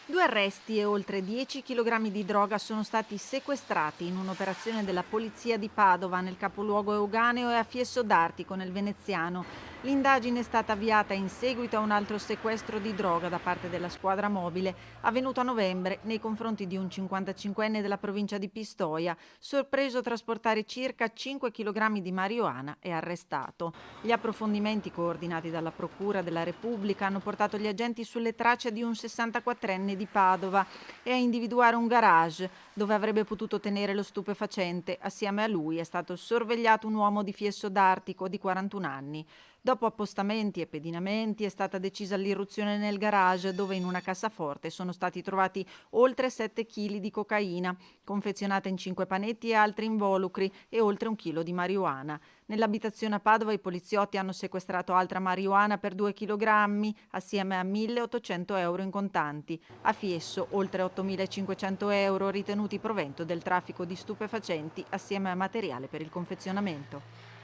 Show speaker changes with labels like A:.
A: 2 arresti e oltre 10 kg di droga sono stati sequestrati in un'operazione della polizia di Padova nel capoluogo euganeo e a Fiesso d'Artico nel veneziano. L'indagine è stata avviata in seguito a un altro sequestro di droga da parte della squadra mobile avvenuto a novembre nei confronti di un 55enne della provincia di Pistoia, sorpreso a trasportare circa 5 kg di marijuana e arrestato. Gli approfondimenti coordinati dalla Procura della Repubblica hanno portato gli agenti sulle tracce di un 64enne di Padova e a individuare un garage dove avrebbe potuto tenere lo stupefacente. Assieme a lui è stato sorvegliato un uomo di Fiesso d'Artico di 41 anni. Dopo appostamenti e pedinamenti è stata decisa l'irruzione nel garage dove in una cassaforte sono stati trovati oltre 7 kg di cocaina, confezionata in 5 panetti e altri involucri e oltre 1 chilo di marijuana. Nell'abitazione a Padova i poliziotti hanno sequestrato altra marijuana per 2 kg assieme a 1.800 euro in contanti. A Fiesso oltre 8.500 euro ritenuti provento del traffico di stupefacenti assieme a materiale per il confezionamento.